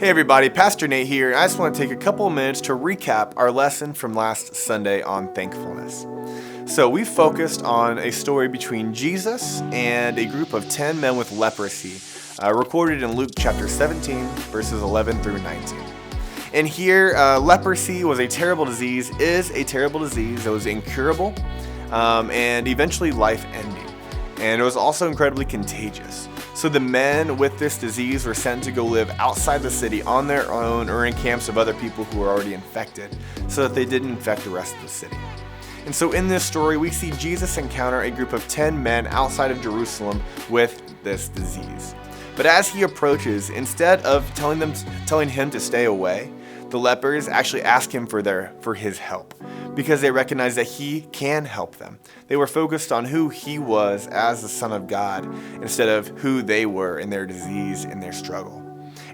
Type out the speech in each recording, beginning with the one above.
Hey everybody, Pastor Nate here, and I just want to take a couple of minutes to recap our lesson from last Sunday on thankfulness. So we focused on a story between Jesus and a group of 10 men with leprosy, recorded in Luke chapter 17, verses 11 through 19. And here, leprosy was a terrible disease, is a terrible disease that was incurable, and eventually life-ending. And it was also incredibly contagious. So the men with this disease were sent to go live outside the city on their own or in camps of other people who were already infected so that they didn't infect the rest of the city. And so in this story, we see Jesus encounter a group of 10 men outside of Jerusalem with this disease. But as he approaches, instead of telling him to stay away, the lepers actually ask him for his help because they recognize that he can help them. They were focused on who he was as the Son of God instead of who they were in their disease, in their struggle.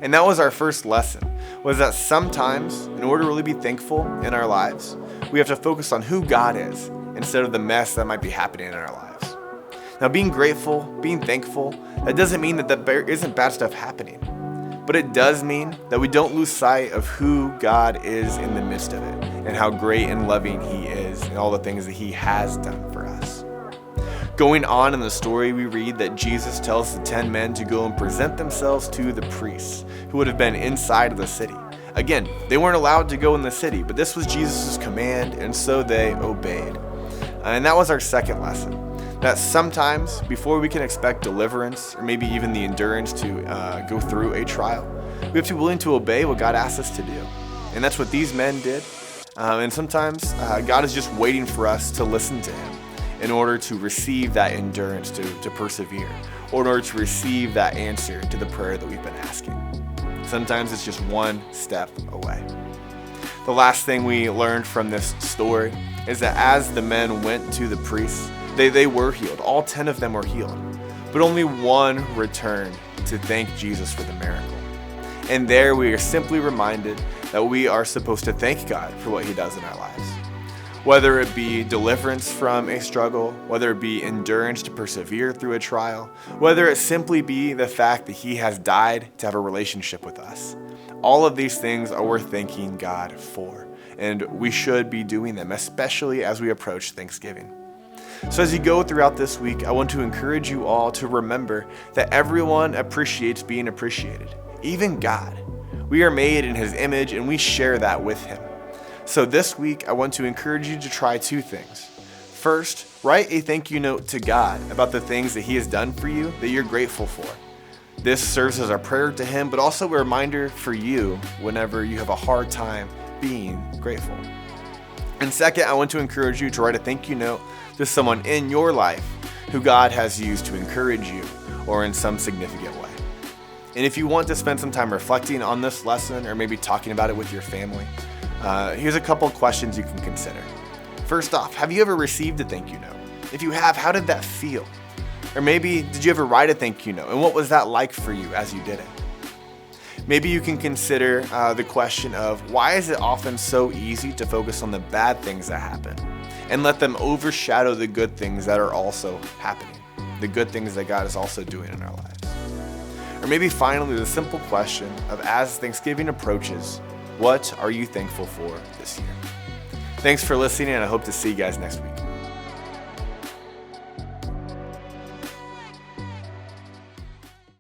And that was our first lesson, was that sometimes, in order to really be thankful in our lives, we have to focus on who God is instead of the mess that might be happening in our lives. Now, being grateful, being thankful, that doesn't mean that there isn't bad stuff happening. But it does mean that we don't lose sight of who God is in the midst of it and how great and loving he is and all the things that he has done for us. Going on in the story, we read that Jesus tells the 10 men to go and present themselves to the priests who would have been inside of the city. Again, they weren't allowed to go in the city, but this was Jesus' command, and so they obeyed. And that was our second lesson. That sometimes, before we can expect deliverance, or maybe even the endurance to go through a trial, we have to be willing to obey what God asks us to do. And that's what these men did. And sometimes God is just waiting for us to listen to him in order to receive that endurance to persevere, or in order to receive that answer to the prayer that we've been asking. Sometimes it's just one step away. The last thing we learned from this story is that as the men went to the priests, they were healed. All 10 of them were healed. But only one returned to thank Jesus for the miracle. And there we are simply reminded that we are supposed to thank God for what he does in our lives. Whether it be deliverance from a struggle, whether it be endurance to persevere through a trial, whether it simply be the fact that he has died to have a relationship with us. All of these things are worth thanking God for. And we should be doing them, especially as we approach Thanksgiving. So as you go throughout this week, I want to encourage you all to remember that everyone appreciates being appreciated, even God. We are made in his image and we share that with him. So this week, I want to encourage you to try two things. First, write a thank you note to God about the things that he has done for you that you're grateful for. This serves as our prayer to him, but also a reminder for you whenever you have a hard time being grateful. And second, I want to encourage you to write a thank you note to someone in your life who God has used to encourage you or in some significant way. And if you want to spend some time reflecting on this lesson or maybe talking about it with your family, here's a couple of questions you can consider. First off, have you ever received a thank you note? If you have, how did that feel? Or maybe, did you ever write a thank you note? And what was that like for you as you did it? Maybe you can consider the question of why is it often so easy to focus on the bad things that happen and let them overshadow the good things that are also happening, the good things that God is also doing in our lives. Or maybe finally the simple question of as Thanksgiving approaches, what are you thankful for this year? Thanks for listening, and I hope to see you guys next week.